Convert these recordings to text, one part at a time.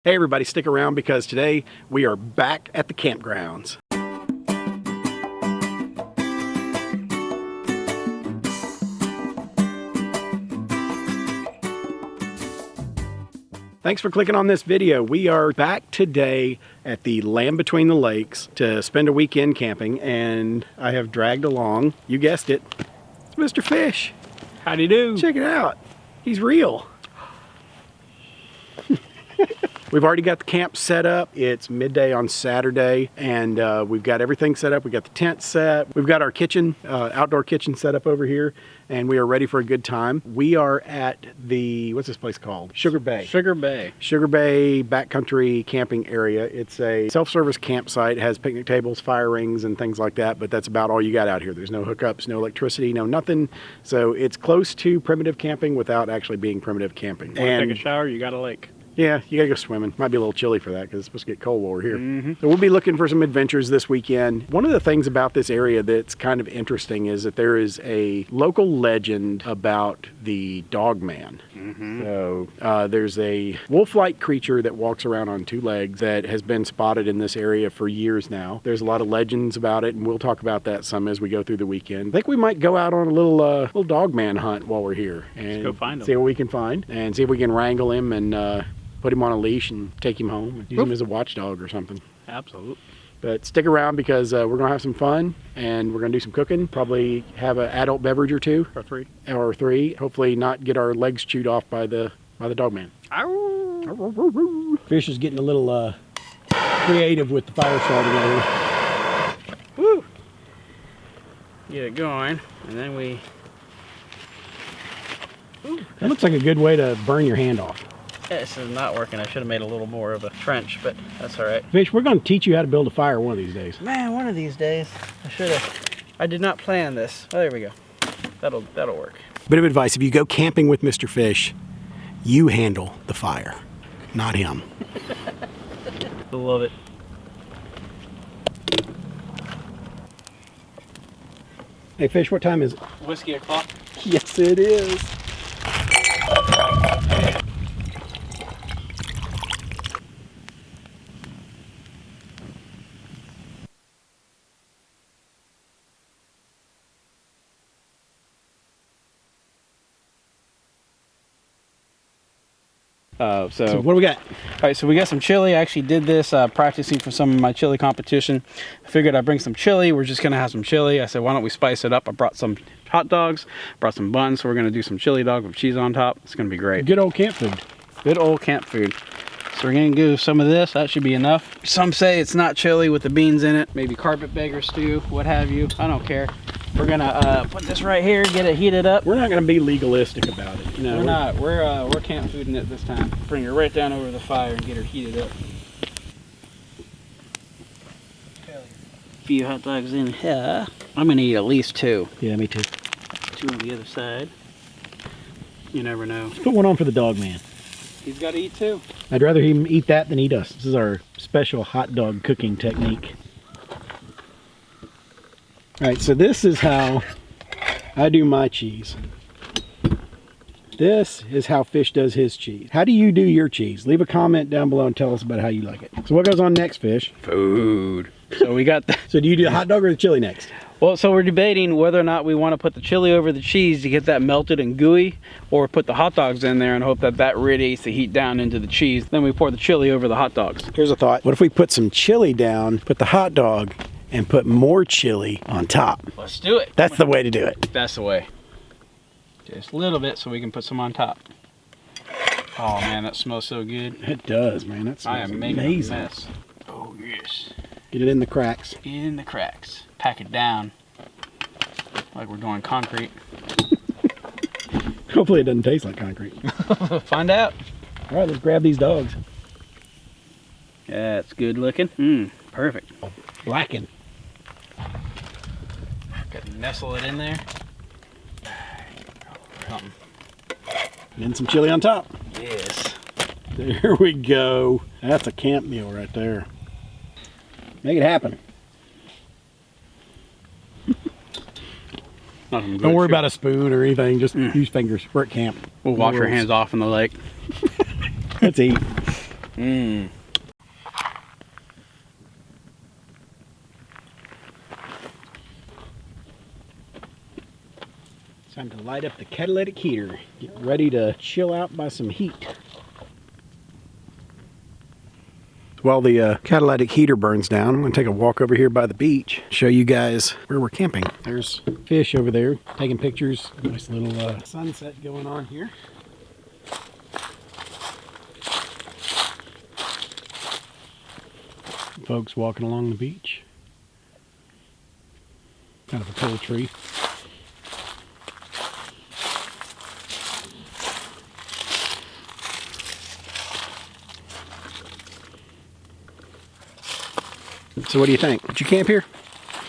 Hey everybody, stick around because today we are back at the campgrounds. Thanks for clicking on this video. We are back today at the Land Between the Lakes to spend a weekend camping, and I have dragged along, you guessed it, it's Mr. Fish. Howdy do. Check it out. He's real. We've already got the camp set up. It's midday on Saturday, and we've got everything set up. We got the tent set. We've got our kitchen, outdoor kitchen set up over here, and we are ready for a good time. We are at the, what's this place called? Sugar Bay. Sugar Bay. Sugar Bay backcountry camping area. It's a self-service campsite. It has picnic tables, fire rings, and things like that, but that's about all you got out here. There's no hookups, no electricity, no nothing. So it's close to primitive camping without actually being primitive camping. Want to take a shower? You got a lake. Yeah, you gotta go swimming. Might be a little chilly for that because it's supposed to get cold while we're here. So we'll be looking for some adventures this weekend. One of the things about this area that's kind of interesting is that there is a local legend about the Dogman. So there's a wolf-like creature that walks around on two legs that has been spotted in this area for years now. There's a lot of legends about it, and we'll talk about that some as we go through the weekend. I think we might go out on a little Dogman hunt while we're here and let's go find him. See what we can find and see if we can wrangle him and put him on a leash and take him home and use him as a watchdog or something. Absolutely. But stick around because we're going to have some fun and we're going to do some cooking. Probably have an adult beverage or two. Or three. Hopefully not get our legs chewed off by the Dogman. Fish is getting a little creative with the fire starting over here. Woo! Get it going, and then we... That looks like a good way to burn your hand off. Yeah, this is not working. I should have made a little more of a trench, but that's all right. Fish, we're going to teach you how to build a fire one of these days. Man, one of these days. I should have. I did not plan this. Oh, there we go. That'll work. Bit of advice, if you go camping with Mr. Fish, you handle the fire, not him. I love it. Hey Fish, what time is it? Whiskey o'clock. Yes, it is. So what do we got? All right, so we got some chili. I actually did this practicing for some of my chili competition. I figured I'd bring some chili. We're just gonna have some chili. I said, why don't we spice it up? I brought some hot dogs, brought some buns, so we're gonna do some chili dog with cheese on top. It's gonna be great. Good old camp food. Good old camp food. So we're gonna do some of this. That should be enough. Some say it's not chili with the beans in it. Maybe carpetbagger stew, what have you. I don't care. We're gonna put this right here, get it heated up. We're not gonna be legalistic about it. You know, we're not. We're camp fooding it this time. Bring her right down over the fire and get her heated up. A few hot dogs in here. I'm gonna eat at least two. Yeah, me too. Two on the other side. You never know. Let's put one on for the Dogman. He's got to eat too. I'd rather him eat that than eat us. This is our special hot dog cooking technique. All right, so this is how I do my cheese. This is how Fish does his cheese. How do you do your cheese? Leave a comment down below and tell us about how you like it. So what goes on next, Fish? Food. So we got the... So do you do the hot dog or the chili next? Well, so we're debating whether or not we want to put the chili over the cheese to get that melted and gooey, or put the hot dogs in there and hope that that radiates the heat down into the cheese. Then we pour the chili over the hot dogs. Here's a thought. What if we put some chili down, put the hot dog, and put more chili on top? Let's do it. That's the way to do it. That's the way. Just a little bit so we can put some on top. Oh man, that smells so good. It does, man. That smells I am making amazing. a mess. Oh yes. Get it in the cracks. In the cracks. Pack it down like we're doing concrete. Hopefully it doesn't taste like concrete. Find out. All right, let's grab these dogs. That's good looking. Perfect. Blackened. Got to nestle it in there. Something. And then some chili on top. Yes. There we go. That's a camp meal right there. Make it happen. Don't worry about a spoon or anything. Just use fingers. We're at camp. We'll wash our hands off in the lake. Let's eat. It's time to light up the catalytic heater. Get ready to chill out by some heat. While the catalytic heater burns down, I'm going to take a walk over here by the beach, show you guys where we're camping. There's fish over there taking pictures. Nice little sunset going on here. Folks walking along the beach. Kind of a cool tree. So what do you think? Did you camp here?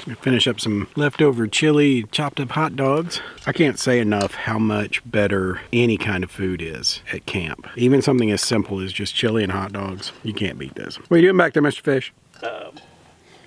We finish up some leftover chili, chopped up hot dogs. I can't say enough how much better any kind of food is at camp. Even something as simple as just chili and hot dogs. You can't beat this. What are you doing back there, Mr. Fish?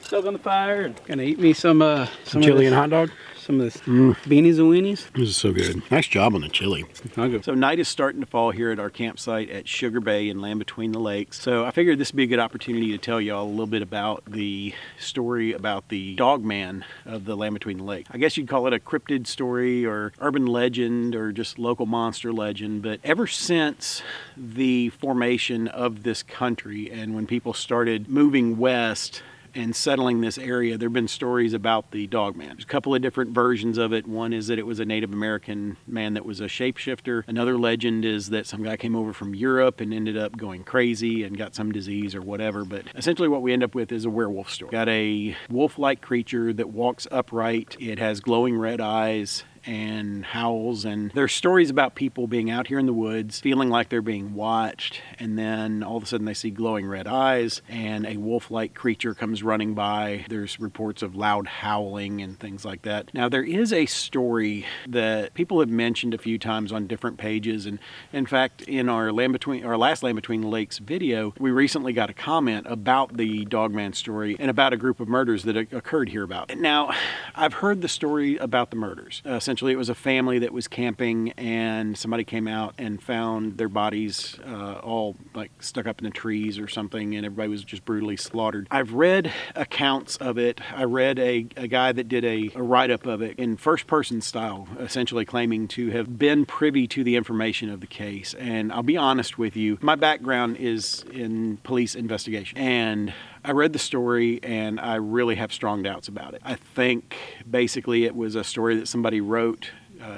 Stove on the fire and gonna eat me some chili and hot dog? Some of this beanies and weenies. This is so good. Nice job on the chili. I'll go. So night is starting to fall here at our campsite at Sugar Bay in Land Between the Lakes. So I figured this would be a good opportunity to tell y'all a little bit about the story about the Dogman of the Land Between the Lakes. I guess you'd call it a cryptid story or urban legend or just local monster legend. But ever since the formation of this country and when people started moving west and settling this area, there have been stories about the Dogman. There's a couple of different versions of it. One is that it was a Native American man that was a shapeshifter. Another legend is that some guy came over from Europe and ended up going crazy and got some disease or whatever. But essentially what we end up with is a werewolf story. Got a wolf-like creature that walks upright. It has glowing red eyes and howls, and there's stories about people being out here in the woods feeling like they're being watched, and then all of a sudden they see glowing red eyes and a wolf-like creature comes running by. There's reports of loud howling and things like that. Now there is a story that people have mentioned a few times on different pages, and in fact in our last Land Between the Lakes video, we recently got a comment about the Dogman story and about a group of murders that occurred hereabout. Now I've heard the story about the murders. Essentially, it was a family that was camping and somebody came out and found their bodies all like stuck up in the trees or something, and everybody was just brutally slaughtered. I've read accounts of it. I read a guy that did a write-up of it in first-person style, essentially claiming to have been privy to the information of the case. And I'll be honest with you, my background is in police investigation, and I read the story and I really have strong doubts about it. I think basically it was a story that somebody wrote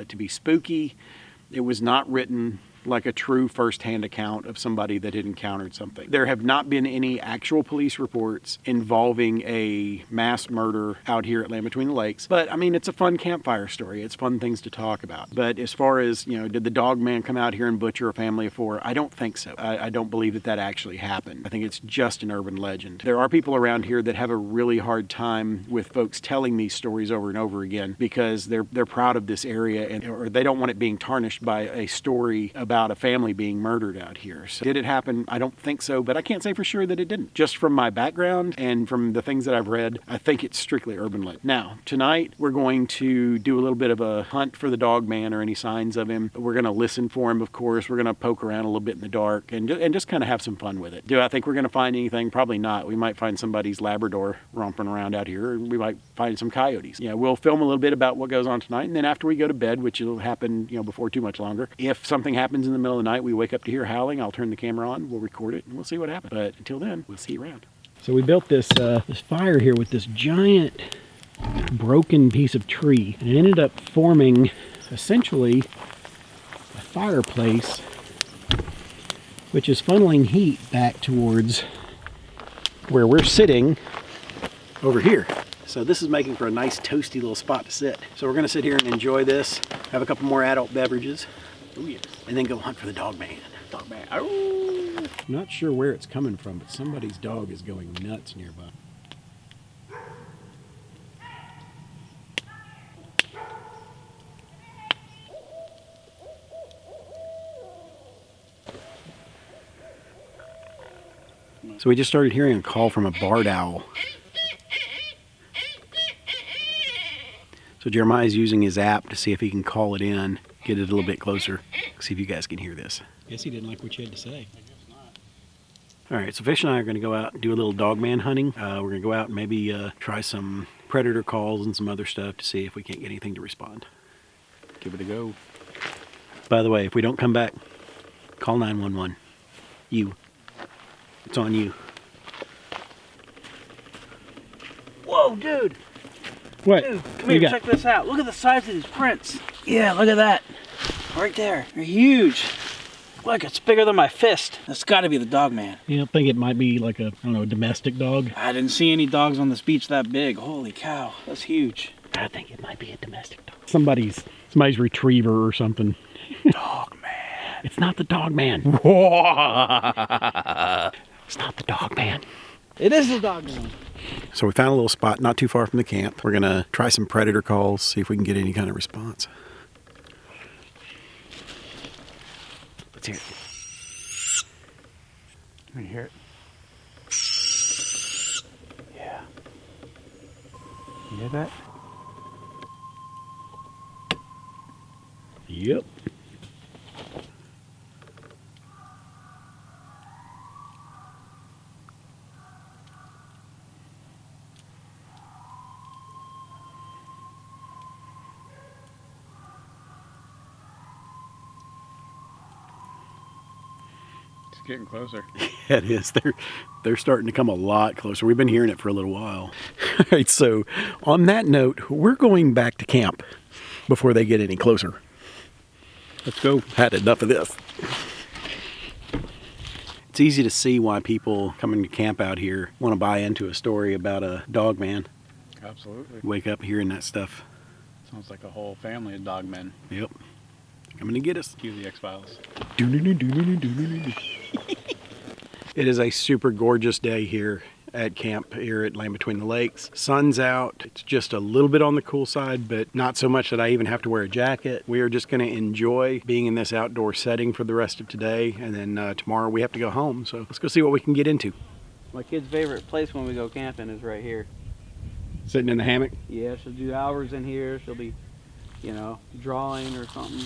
to be spooky. It was not written like a true first-hand account of somebody that had encountered something. There have not been any actual police reports involving a mass murder out here at Land Between the Lakes. But I mean, it's a fun campfire story. It's fun things to talk about. But as far as, you know, did the Dogman come out here and butcher a family of 4? I don't think so. I don't believe that actually happened. I think it's just an urban legend. There are people around here that have a really hard time with folks telling these stories over and over again because they're proud of this area, or they don't want it being tarnished by a story about a family being murdered out here. So did it happen? I don't think so, but I can't say for sure that it didn't. Just from my background and from the things that I've read, I think it's strictly urban legend. Now, tonight we're going to do a little bit of a hunt for the Dogman or any signs of him. We're going to listen for him, of course. We're going to poke around a little bit in the dark and just kind of have some fun with it. Do I think we're going to find anything? Probably not. We might find somebody's Labrador romping around out here, or we might find some coyotes. Yeah, we'll film a little bit about what goes on tonight, and then after we go to bed, which will happen, you know, before too much longer, if something happens in the middle of the night, we wake up to hear howling, I'll turn the camera on, we'll record it, and we'll see what happens. But until then, we'll see you around. So we built this fire here with this giant broken piece of tree, and it ended up forming essentially a fireplace, which is funneling heat back towards where we're sitting over here. So this is making for a nice toasty little spot to sit. So we're going to sit here and enjoy this, have a couple more adult beverages. Oh yeah. And then go hunt for the Dogman. Dogman. Oh. I'm not sure where it's coming from, but somebody's dog is going nuts nearby. So we just started hearing a call from a barred owl. So Jeremiah's using his app to see if he can call it in, get it a little bit closer, see if you guess can hear this. Guess he didn't like what you had to say. I guess not. All right, so Fish and I are going to go out and do a little dogman hunting. We're going to go out and maybe try some predator calls and some other stuff to see if we can't get anything to respond. Give it a go. By the way, if we don't come back, call 911. You. It's on you. Whoa, dude. What? Dude, come here, check this out. Look at the size of these prints. Yeah, look at that. Right there. They're huge. Look, it's bigger than my fist. That's got to be the Dogman. Yeah, I think it might be like a, I don't know, a domestic dog. I didn't see any dogs on this beach that big. Holy cow, that's huge. I think it might be a domestic dog. Somebody's retriever or something. Dogman. It's not the Dogman. It's not the Dogman. It is the Dogman. So we found a little spot not too far from the camp. We're going to try some predator calls, see if we can get any kind of response. Let's hear it. Can you hear it? Yeah. You hear that? Yep. It's getting closer. Yeah, it is. They're starting to come a lot closer. We've been hearing it for a little while. All right, so on that note, we're going back to camp before they get any closer. Let's go. Had enough of this. It's easy to see why people coming to camp out here want to buy into a story about a Dogman. Absolutely. Wake up hearing that stuff. Sounds like a whole family of dogmen. Yep. Coming to get us. Cue the X-Files. It is a super gorgeous day here at camp here at Land Between the Lakes. Sun's out. It's just a little bit on the cool side, but not so much that I even have to wear a jacket. We are just going to enjoy being in this outdoor setting for the rest of today, and then tomorrow we have to go home. So let's go see what we can get into. My kid's favorite place when we go camping is right here. Sitting in the hammock. Yeah, she'll do hours in here. She'll be, you know, drawing or something.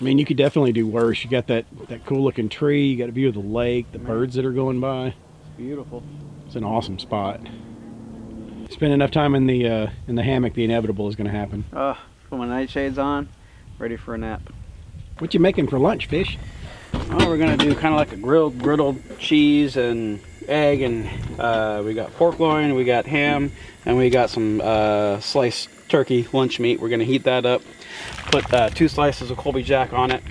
I mean, you could definitely do worse. You got that cool looking tree. You got a view of the lake, the birds that are going by. It's beautiful. It's an awesome spot. Spend enough time in the hammock, the inevitable is going to happen. Put my nightshades on, ready for a nap. What you making for lunch, Fish? Oh, we're gonna do kind of like a griddled cheese and egg, and we got pork loin, we got ham, and we got some sliced turkey lunch meat. We're gonna heat that up, put 2 slices of Colby Jack on it.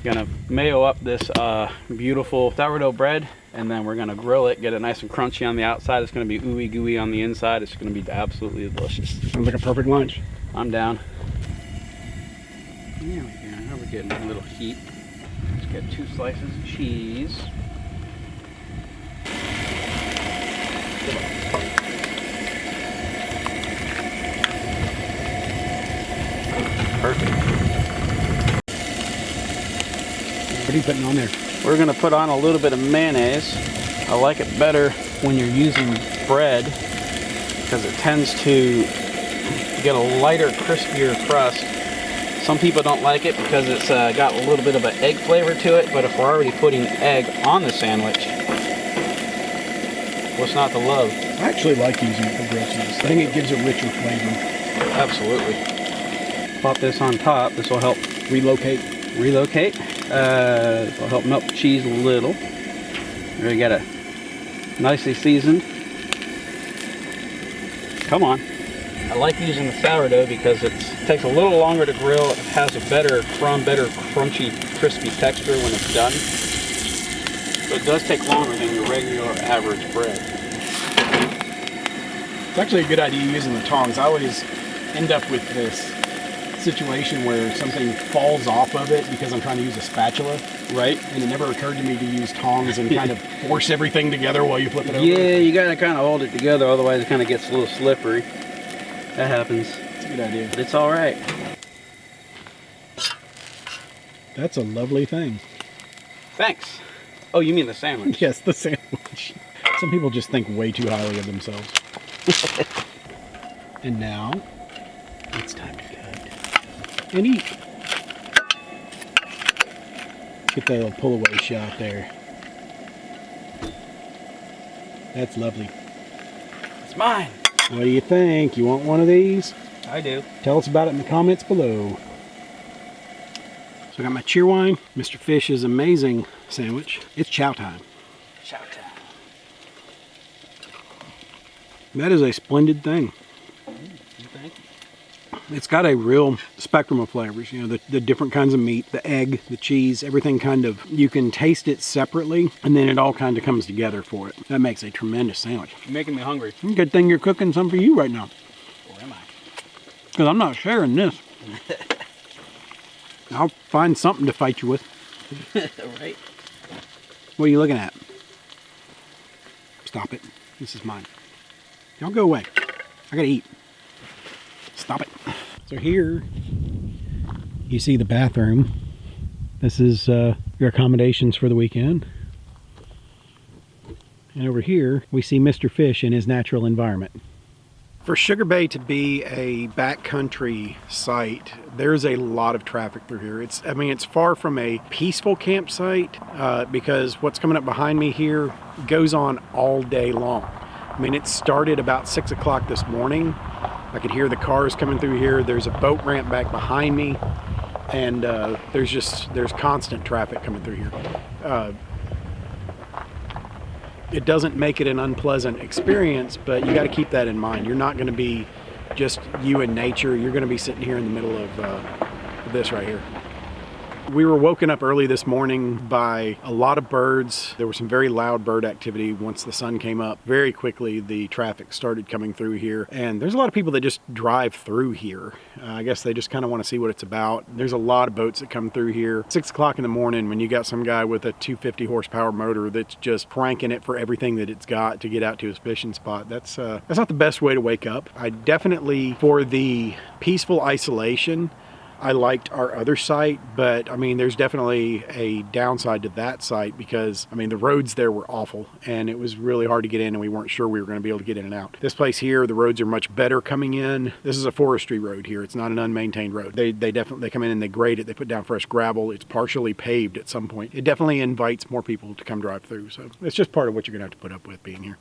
Gonna mayo up this beautiful sourdough bread, and then we're gonna grill it, get it nice and crunchy on the outside. It's gonna be ooey gooey on the inside. It's gonna be absolutely delicious. Sounds like a perfect lunch. I'm down. There we go. Now we're getting a little heat. Let's get 2 slices of cheese. Perfect. What are you putting on there? We're gonna put on a little bit of mayonnaise. I like it better when you're using bread because it tends to get a lighter, crispier crust. Some people don't like it because it's got a little bit of an egg flavor to it, but if we're already putting egg on the sandwich, what's not to love? I actually like using it for grilled cheese. I think it gives a richer flavor. Absolutely. Pop this on top. This will help Relocate. This will help melt the cheese a little. We got it nicely seasoned. Come on. I like using the sourdough because it takes a little longer to grill. It has a better crunchy, crispy texture when it's done. But it does take longer than your regular average bread. It's actually a good idea using the tongs. I always end up with this situation where something falls off of it because I'm trying to use a spatula. Right? And it never occurred to me to use tongs and kind of force everything together while you flip it over. Yeah, you gotta kind of hold it together, otherwise it kind of gets a little slippery. That happens. It's a good idea. But it's all right. That's a lovely thing. Thanks. Oh, you mean the sandwich? Yes, the sandwich. Some people just think way too highly of themselves. And now, it's time to cut and eat. Get that little pull away shot there. That's lovely. It's mine. What do you think? You want one of these? I do. Tell us about it in the comments below. So I got my cheerwine, Mr. Fish's amazing sandwich. It's chow time. Chow time. That is a splendid thing. Thank you. It's got a real spectrum of flavors. You know, the different kinds of meat, the egg, the cheese, everything kind of, you can taste it separately and then it all kind of comes together for it. That makes a tremendous sandwich. You're making me hungry. Good thing you're cooking some for you right now. Or am I? Because I'm not sharing this. I'll find something to fight you with. Right. What are you looking at? Stop it. This is mine. Y'all go away. I gotta eat. Stop it. So here, you see the bathroom. This is your accommodations for the weekend. And over here, we see Mr. Fish in his natural environment. For Sugar Bay to be a backcountry site, there's a lot of traffic through here. It's far from a peaceful campsite because what's coming up behind me here goes on all day long. I mean, it started about 6 o'clock this morning. I could hear the cars coming through here. There's a boat ramp back behind me, and there's constant traffic coming through here. It doesn't make it an unpleasant experience, but you got to keep that in mind. You're not going to be just you and nature. You're going to be sitting here in the middle of this right here. We were woken up early this morning by a lot of birds. There was some very loud bird activity once the sun came up. Very quickly, the traffic started coming through here. And there's a lot of people that just drive through here. I guess they just kind of want to see what it's about. There's a lot of boats that come through here. 6 o'clock in the morning when you got some guy with a 250 horsepower motor that's just cranking it for everything that it's got to get out to his fishing spot. That's not the best way to wake up. I definitely, for the peaceful isolation, I liked our other site, but I mean, there's definitely a downside to that site because, I mean, the roads there were awful and it was really hard to get in and we weren't sure we were going to be able to get in and out. This place here, the roads are much better coming in. This is a forestry road here. It's not an unmaintained road. They come in and they grade it. They put down fresh gravel. It's partially paved at some point. It definitely invites more people to come drive through. So it's just part of what you're going to have to put up with being here.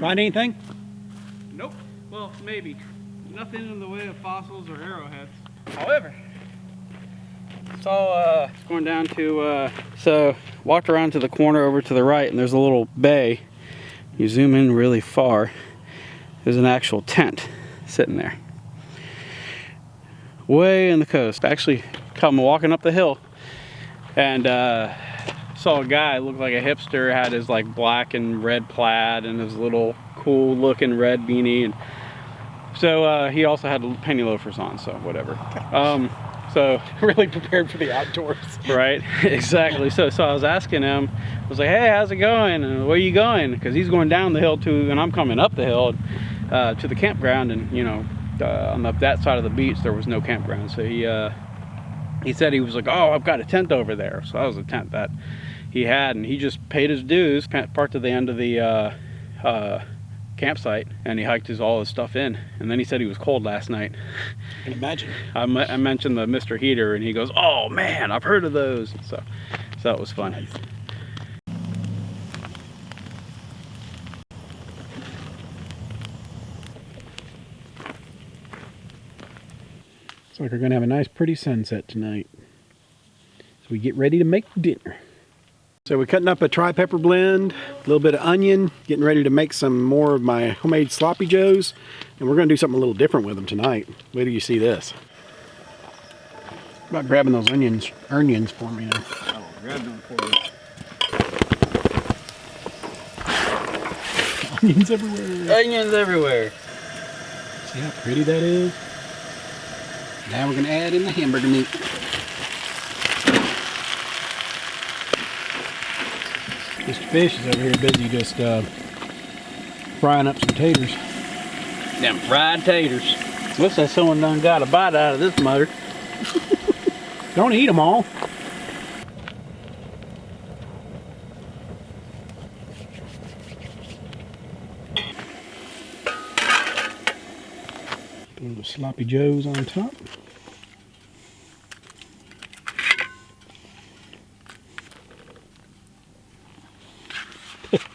Find anything? Nope. Well, maybe. Nothing in the way of fossils or arrowheads. However, saw going down to, so walked around to the corner over to the right and there's a little bay. You zoom in really far. There's an actual tent sitting there. Way in the coast. Actually, come walking up the hill and saw a guy, looked like a hipster, had his like black and red plaid and his little cool looking red beanie, and so he also had penny loafers on, so whatever. So Really prepared for the outdoors. right, exactly. So I was asking him, I was like, hey, how's it going and where you going? Because he's going down the hill too and I'm coming up the hill to the campground, and you know, on that side of the beach there was no campground. So he said, he was like, oh, I've got a tent over there. So that was a tent that he had, and he just paid his dues, parked to the end of the campsite, and he hiked all his stuff in. And then he said he was cold last night. I can imagine. I mentioned the Mr. Heater, and he goes, oh man, I've heard of those. So that was fun. Nice. Looks like we're going to have a nice pretty sunset tonight. So we get ready to make dinner. So we're cutting up a tri-pepper blend, a little bit of onion, getting ready to make some more of my homemade sloppy joes. And we're going to do something a little different with them tonight. Wait till you see this. How about grabbing those onions for me now. I'll grab them for you. Onions everywhere. Onions everywhere. See how pretty that is? Now we're going to add in the hamburger meat. Mr. Fish is over here busy just frying up some taters. Them fried taters. Looks like someone done got a bite out of this mother. Don't eat them all. Put the sloppy joes on top.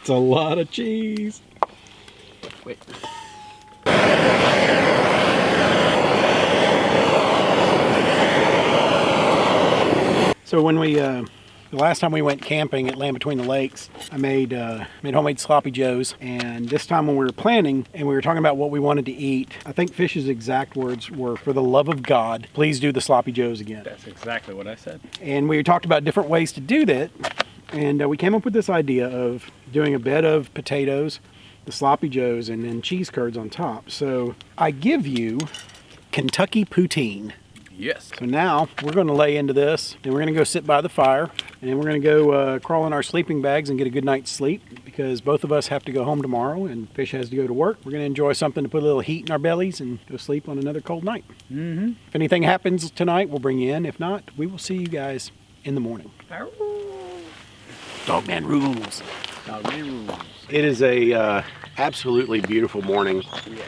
That's a lot of cheese. Wait. So when we, the last time we went camping at Land Between the Lakes, I made homemade sloppy joes. And this time when we were planning and we were talking about what we wanted to eat, I think Fish's exact words were, "For the love of God, please do the sloppy joes again." That's exactly what I said. And we talked about different ways to do that. And we came up with this idea of doing a bed of potatoes, the sloppy joes, and then cheese curds on top. So I give you Kentucky poutine. Yes. So now we're going to lay into this, and we're going to go sit by the fire, and we're going to go crawl in our sleeping bags and get a good night's sleep, because both of us have to go home tomorrow and Fish has to go to work. We're going to enjoy something to put a little heat in our bellies and go sleep on another cold night. Mm-hmm. If anything happens tonight, we'll bring you in. If not, we will see you guys in the morning. Dogman rules. Dogman rules. It is a absolutely beautiful morning.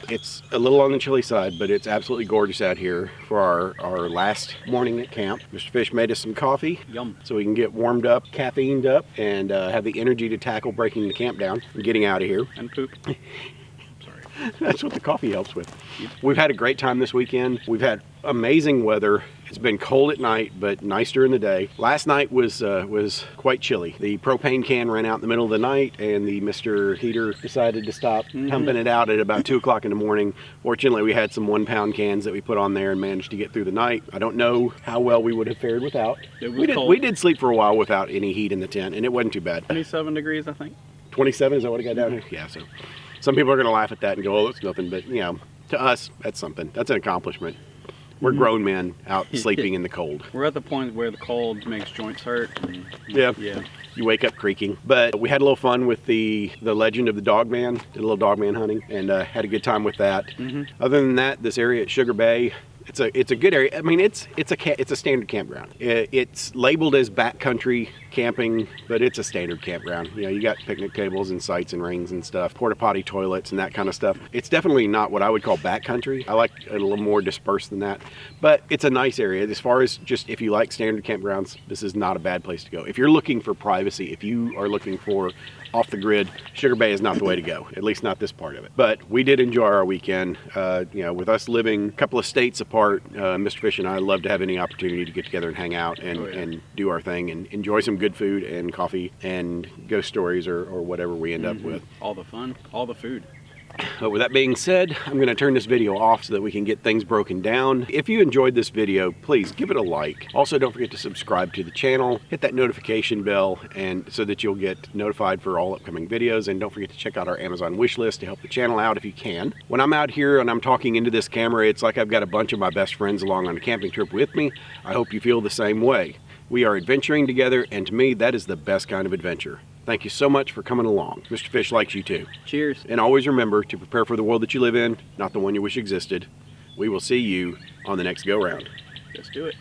It's a little on the chilly side, but it's absolutely gorgeous out here for our last morning at camp. Mr. Fish made us some coffee. Yum. So we can get warmed up, caffeined up, and have the energy to tackle breaking the camp down and getting out of here. And poop. That's what the coffee helps with. We've had a great time this weekend. We've had amazing weather. It's been cold at night, but nice during the day. Last night was quite chilly. The propane can ran out in the middle of the night, and the Mr. Heater decided to stop pumping it out at about 2 o'clock in the morning. Fortunately, we had some 1-pound cans that we put on there and managed to get through the night. I don't know how well we would have fared without. We did sleep for a while without any heat in the tent, and it wasn't too bad. 27 degrees, I think. 27, is that what I got down here? Yeah, so some people are going to laugh at that and go, "Oh, that's nothing," but you know, to us, that's something. That's an accomplishment. We're grown men out sleeping in the cold. We're at the point where the cold makes joints hurt. And, Yeah. Yeah. You wake up creaking. But we had a little fun with the legend of the Dogman. Did a little Dogman hunting and had a good time with that. Other than that, this area at Sugar Bay, it's a good area. I mean, it's a standard campground. It's labeled as backcountry camping, but it's a standard campground. You know, you got picnic tables and sites and rings and stuff, porta potty toilets and that kind of stuff. It's definitely not what I would call backcountry. I like it a little more dispersed than that, but it's a nice area. As far as just if you like standard campgrounds, this is not a bad place to go. If you're looking for privacy, if you are looking for off the grid, Sugar Bay is not the way to go, at least not this part of it. But we did enjoy our weekend. You know, with us living a couple of states apart, Mr. Fish and I love to have any opportunity to get together and hang out and do our thing and enjoy some good food and coffee and ghost stories or whatever we end up with. All the fun, all the food. But with that being said, I'm going to turn this video off so that we can get things broken down. If you enjoyed this video, please give it a like. Also, don't forget to subscribe to the channel, hit that notification bell, and so that you'll get notified for all upcoming videos. And don't forget to check out our Amazon wish list to help the channel out if you can. When I'm out here and I'm talking into this camera, it's like I've got a bunch of my best friends along on a camping trip with me. I hope you feel the same way. We are adventuring together, and to me, that is the best kind of adventure. Thank you so much for coming along. Mr. Fish likes you too. Cheers. And always remember to prepare for the world that you live in, not the one you wish existed. We will see you on the next go-round. Let's do it.